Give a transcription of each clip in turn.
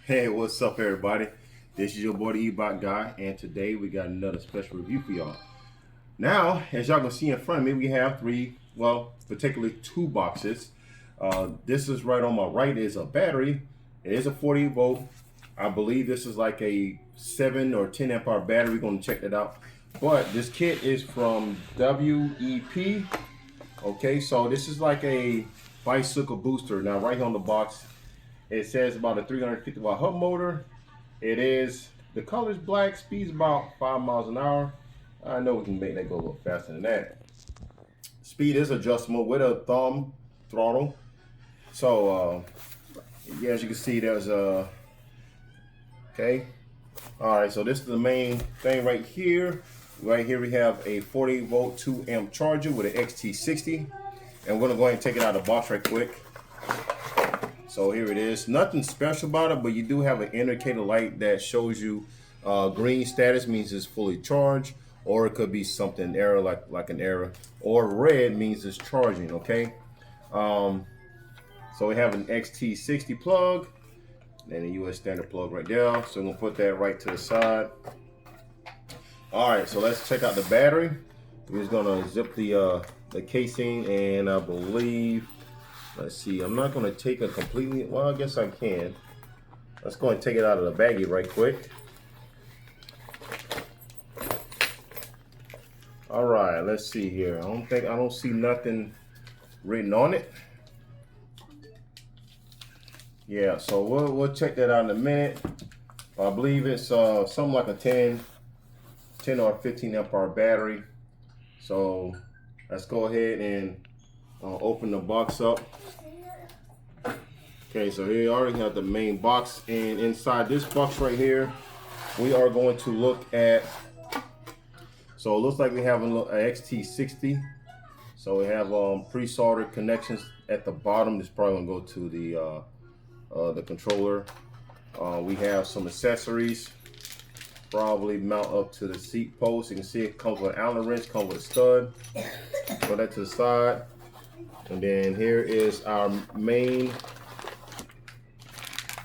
Hey, what's up, everybody? This is your boy, the E-bikeguy, and today we got another special review for y'all. Now, as y'all can see in front of me, we have three, well, particularly two boxes. This is right on my right is a battery. It is a 40 volt. I believe this is like a 7 or 10 amp hour battery. We're going to check that out. But this kit is from WBP. Okay, so this is like a bicycle booster. Now, right here on the box, it says about a 350 watt hub motor. The color is black, speed's about 5 miles an hour. I know we can make that go a little faster than that. Speed is adjustable with a thumb throttle. So, yeah, as you can see, there's a, okay. All right, so this is the main thing right here. Right here we have a 40 volt 2 amp charger with an XT60. And we're gonna go ahead and take it out of the box right quick. So here it is. Nothing special about it, but you do have an indicator light that shows you green status means it's fully charged, or it could be something error like an error, or red means it's charging. Okay. So we have an XT60 plug and a US standard plug right there. So I'm gonna put that right to the side. All right, so let's check out the battery. We're just gonna zip the casing, and I believe, let's see, I'm not gonna take it completely, well, I guess I can. Let's go and take it out of the baggie right quick. All right, let's see here. I don't see nothing written on it. Yeah, so we'll check that out in a minute. I believe it's something like a 10 or 15 amp hour battery. So let's go ahead and open the box up. Okay, so here you already have the main box, and inside this box right here, we are going to look at, so it looks like we have a XT60. So we have pre-soldered connections at the bottom. This is probably gonna go to the controller. We have some accessories, probably mount up to the seat post. You can see it comes with an Allen wrench, comes with a stud. Put that to the side. And then here is our main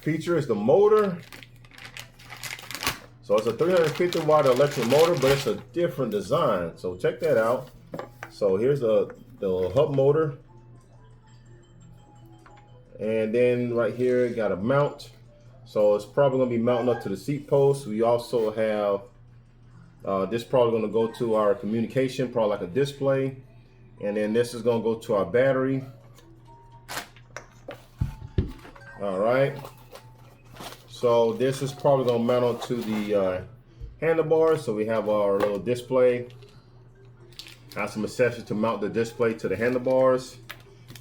feature, is the motor. So it's a 350 watt electric motor, but it's a different design. So check that out. So here's the hub motor. And then right here, got a mount. So it's probably gonna be mounting up to the seat post. We also have, this probably gonna go to our communication, probably like a display. And then this is gonna go to our battery. All right. So this is probably gonna mount onto the handlebars. So we have our little display. Have some accessories to mount the display to the handlebars.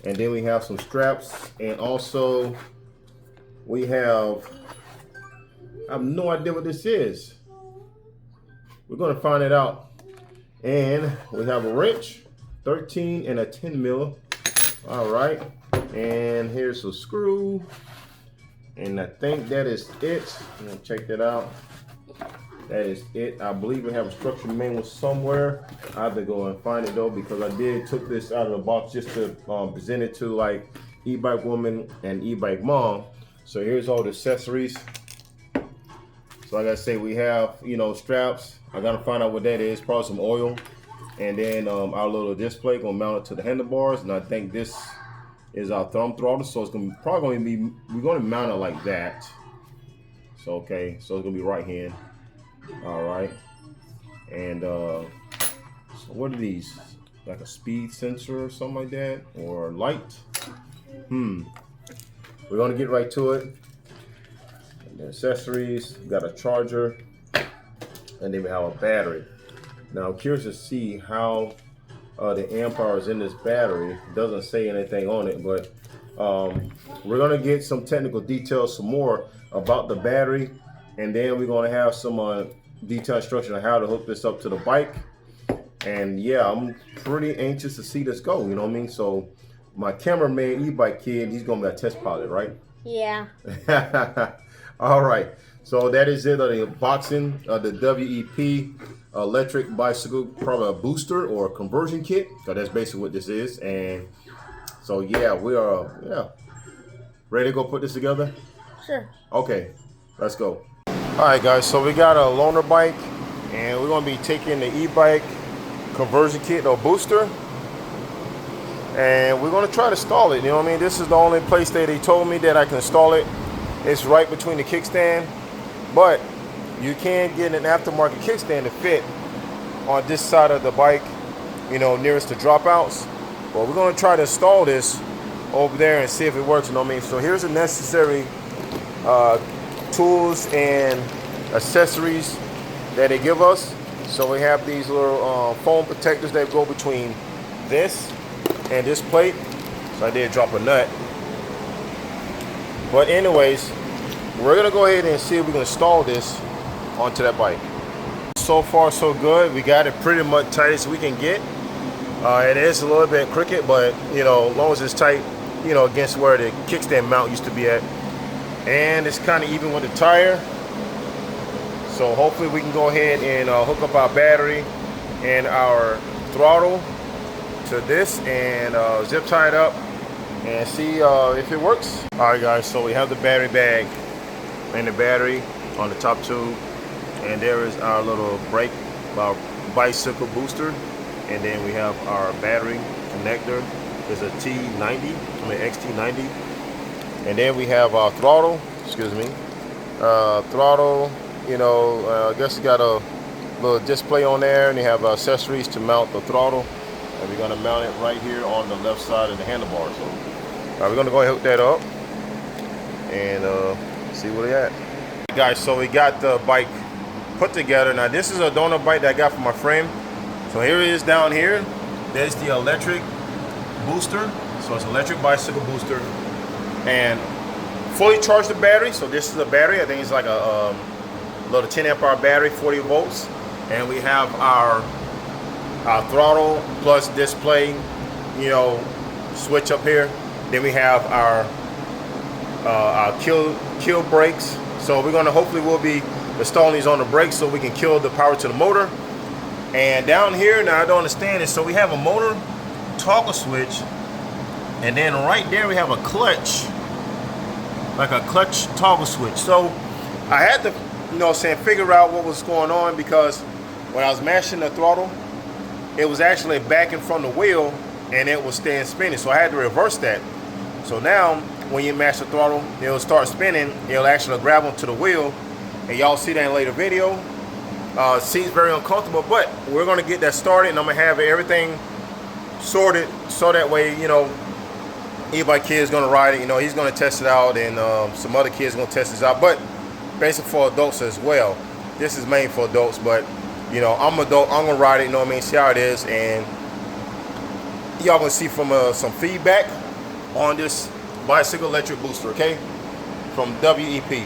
And then we have some straps, and also we have, I have no idea what this is. We're gonna find it out. And we have a wrench, 13 and a 10 mil. All right, and here's a screw. And I think that is it. I'm gonna check that out. That is it. I believe we have a structure manual somewhere. I have to go and find it though, because I took this out of the box just to present it to like e-bike woman and e-bike mom. So here's all the accessories. So like I say, we have, straps. I gotta find out what that is. Probably some oil, and then our little display gonna mount it to the handlebars. And I think this is our thumb throttle. So it's we're gonna mount it like that. So okay, so it's gonna be right hand. All right, and so what are these? Like a speed sensor or something like that, or light? We're gonna get right to it. And the accessories, we got a charger, and then we have a battery. Now I'm curious to see how the amp hour is in this battery. It doesn't say anything on it, but we're gonna get some technical details, some more about the battery. And then we're gonna have some detailed instruction on how to hook this up to the bike. And yeah, I'm pretty anxious to see this go, you know what I mean? So my cameraman, e-bike kid, he's gonna be a test pilot, right? Yeah. All right, so that is it, the unboxing of the WBP electric bicycle, probably a booster or a conversion kit, because that's basically what this is. And so yeah, we are ready to go put this together. Sure. Okay, Let's go. All right, guys, so we got a loaner bike, and we're gonna be taking the e-bike conversion kit or booster, and we're gonna try to install it. You know what I mean? This is the only place that they told me that I can install it. It's right between the kickstand, but you can get an aftermarket kickstand to fit on this side of the bike, you know, nearest the dropouts. But we're gonna try to install this over there and see if it works. You know what I mean? So here's the necessary tools and accessories that they give us. So we have these little foam protectors that go between this and this plate. So I did drop a nut. But anyways, we're gonna go ahead and see if we can install this onto that bike. So far so good. We got it pretty much tight as we can get. It is a little bit crooked, but you know, as long as it's tight, you know, against where the kickstand mount used to be at. And it's kind of even with the tire. So hopefully we can go ahead and hook up our battery and our throttle to this and zip tie it up and see if it works. All right, guys, so we have the battery bag and the battery on the top tube, and there is our little brake, our bicycle booster, and then we have our battery connector. Is a XT90, and then we have our throttle. Excuse me, throttle. You know, I guess it's got a little display on there, and you have accessories to mount the throttle, and we're gonna mount it right here on the left side of the handlebar. So we're gonna go ahead and hook that up and see where they at. Guys, so we got the bike put together. Now this is a donor bike that I got from my friend. So here it is down here. There's the electric booster. So it's electric bicycle booster, and fully charged the battery. So this is a battery. I think it's like a little 10 amp hour battery, 40 volts. And we have our throttle plus display, you know, switch up here. Then we have our kill brakes. So we're gonna hopefully we'll be installing these on the brakes so we can kill the power to the motor. And down here, now I don't understand this. So we have a motor toggle switch, and then right there we have a clutch, like a clutch toggle switch. So I had to, you know, figure out what was going on, because when I was mashing the throttle, it was actually backing from the wheel and it was staying spinning. So I had to reverse that. So now when you mash the throttle, it'll start spinning. It'll actually grab onto the wheel, and y'all see that in a later video. Seems very uncomfortable, but we're gonna get that started, and I'm gonna have everything sorted so that way, you know, e-bike kid's gonna ride it. You know, he's gonna test it out, and some other kids gonna test this out. But basically for adults as well. This is made for adults, but you know, I'm adult. I'm gonna ride it. You know what I mean? See how it is, and y'all gonna see from some feedback on this bicycle electric booster. Okay, from WEP.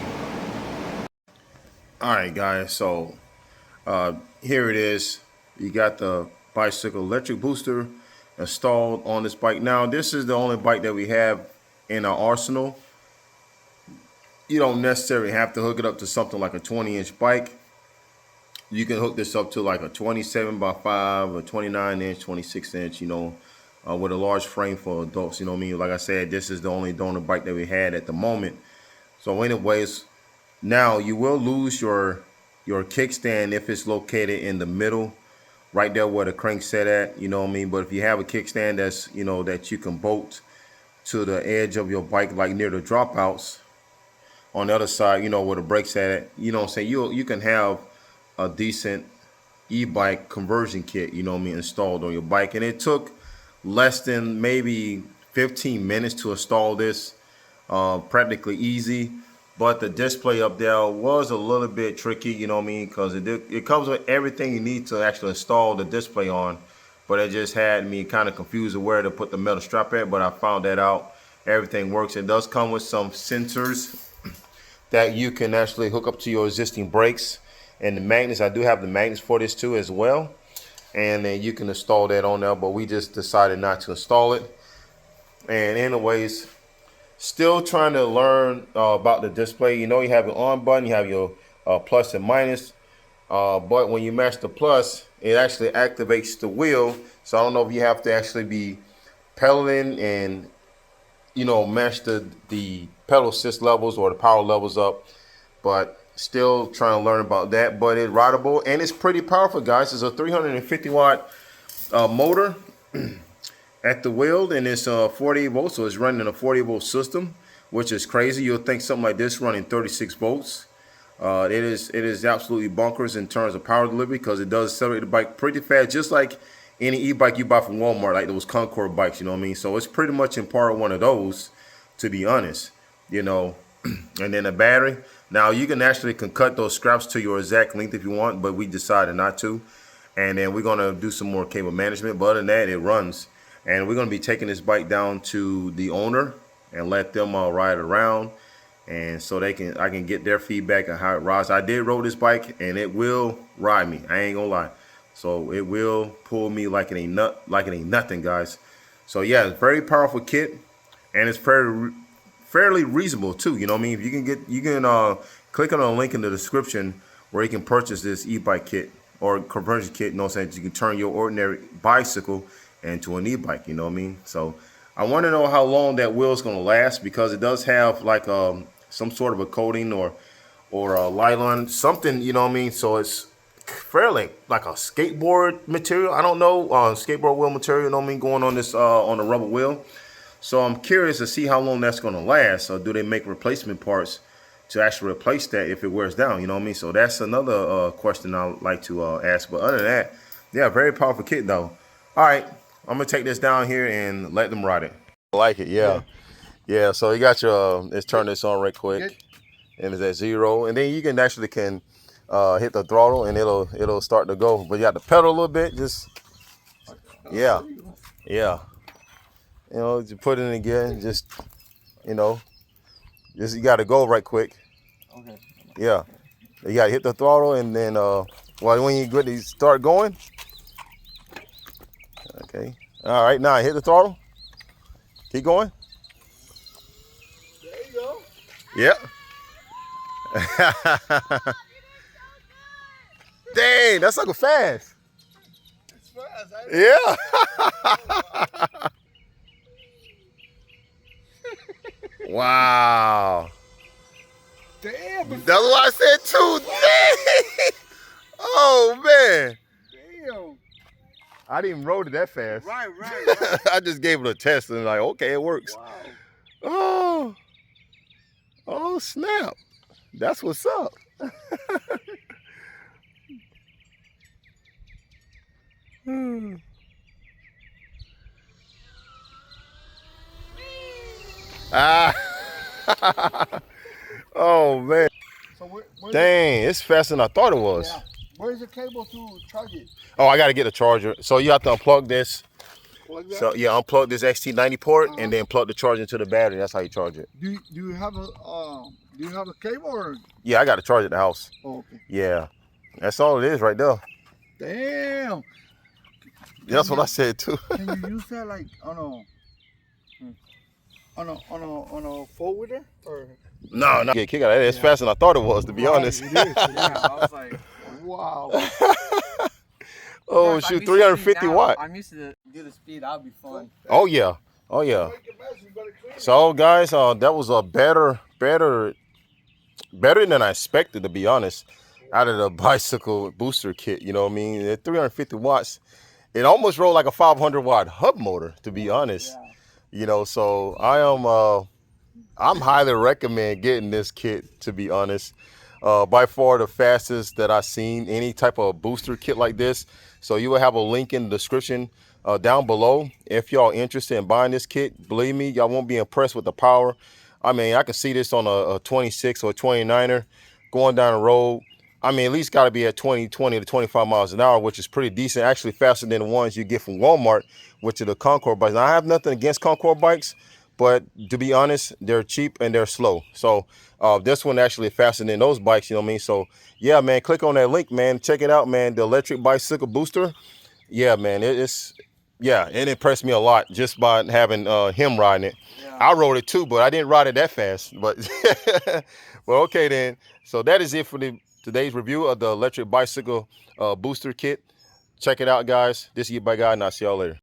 All right, guys. So here it is. You got the bicycle electric booster installed on this bike. Now this is the only bike that we have in our arsenal. You don't necessarily have to hook it up to something like a 20-inch bike. You can hook this up to like a 27x5, a 29-inch, 26-inch, you know, with a large frame for adults. You know what I mean? Like I said, this is the only donor bike that we had at the moment. So anyways, now you will lose your kickstand if it's located in the middle, right there where the crank's set at, you know what I mean? But if you have a kickstand that's, you know, that you can bolt to the edge of your bike, like near the dropouts on the other side, you know, where the brakes at, you know what I'm saying? You can have a decent e-bike conversion kit, you know what I mean, installed on your bike. And it took less than maybe 15 minutes to install this, practically easy. But the display up there was a little bit tricky, you know what I mean, because it comes with everything you need to actually install the display on. But it just had me kind of confused of where to put the metal strap at, but I found that out. Everything works. It does come with some sensors that you can actually hook up to your existing brakes. And the magnets, I do have the magnets for this too as well. And then you can install that on there, but we just decided not to install it. And anyways, still trying to learn about the display. You know, you have your on button, you have your plus and minus. But when you mash the plus, it actually activates the wheel. So I don't know if you have to actually be pedaling and, you know, mash the pedal assist levels or the power levels up but still trying to learn about that. But it's rideable and it's pretty powerful, guys. It's a 350 watt motor at the wheel, and it's 48 volts, so it's running a 40 volt system, which is crazy. You'll think something like this running 36 volts. It is absolutely bonkers in terms of power delivery, because it does accelerate the bike pretty fast, just like any e-bike you buy from Walmart, like those Concord bikes, you know what I mean? So it's pretty much in part one of those, to be honest, you know. And then the battery, now you can actually cut those scraps to your exact length if you want, but we decided not to. And then we're gonna do some more cable management, but other than that, it runs. And we're gonna be taking this bike down to the owner and let them ride around, and so I can get their feedback on how it rides. I did ride this bike, and it will ride me. I ain't gonna lie. So it will pull me like it ain't nothing, guys. So yeah, it's a very powerful kit, and it's fairly reasonable too. You know what I mean? If you can click on the link in the description where you can purchase this e-bike kit or conversion kit. You know what I'm saying? You can turn your ordinary bicycle into an e-bike. You know what I mean? So I want to know how long that wheel is going to last, because it does have like some sort of a coating or a nylon something, you know what I mean? So it's fairly like a skateboard material. I don't know, skateboard wheel material, you know what I mean, going on this on the rubber wheel. So I'm curious to see how long that's going to last. So do they make replacement parts to actually replace that if it wears down, you know what I mean? So that's another question I'd like to ask. But other than that, yeah, very powerful kit though. All right, I'm gonna take this down here and let them ride it. I like it, yeah. Yeah, so you got your, let's turn this on right quick. And it's at 0. And then you can actually hit the throttle and it'll start to go. But you got to pedal a little bit, just, yeah. You know, you put it in again, just, you know, you got to go right quick. Okay. Yeah. You got to hit the throttle, and then, well, when you start going. Okay. All right, now hit the throttle. Keep going. There you go. Yep. Dang, that's like a fast. It's fast, yeah. Wow. Damn. That's what I said too. Dang. Oh man. Damn. I didn't even rode it that fast. Right. I just gave it a test and like, okay, it works. Wow. Oh snap. That's what's up. Oh man. So dang, it's faster than I thought it was. Yeah. Where's the cable to charge it? Oh, I gotta get a charger. So you have to unplug this. So yeah, unplug this XT90 port and then plug the charger into the battery. That's how you charge it. Do you have a cable or? Yeah, I got to charge at the house. Oh, okay. Yeah, that's all it is right there. Damn. That's what I said too. Can you use that like on a four-wheeler or? No. Get a kick out of it. It's faster than I thought it was, to be honest. It is. Yeah, I was like, wow. Oh shoot, 350 watt. I'm used to do the speed. That'll be fun. Oh yeah. So guys, that was a better than I expected, to be honest, out of the bicycle booster kit. You know what I mean? At 350 watts, it almost rolled like a 500 watt hub motor, to be honest. Yeah. You know, so I'm highly recommend getting this kit, to be honest. By far the fastest that I've seen any type of booster kit like this. So you will have a link in the description down below if y'all interested in buying this kit. Believe me, y'all won't be impressed with the power. I mean, I can see this on a 26 or a 29er going down the road. I mean, at least got to be at 20 to 25 miles an hour, which is pretty decent, actually faster than the ones you get from Walmart, which are the Concord bikes. Now, I have nothing against Concord bikes, but to be honest, they're cheap and they're slow. So this one actually faster than those bikes, you know what I mean? So yeah, man, click on that link, man. Check it out, man. The electric bicycle booster. Yeah, man, it impressed me a lot just by having him riding it. Yeah. I rode it too, but I didn't ride it that fast. But well, okay then. So that is it for today's review of the electric bicycle booster kit. Check it out, guys. This is E-bikeguy, and I'll see y'all later.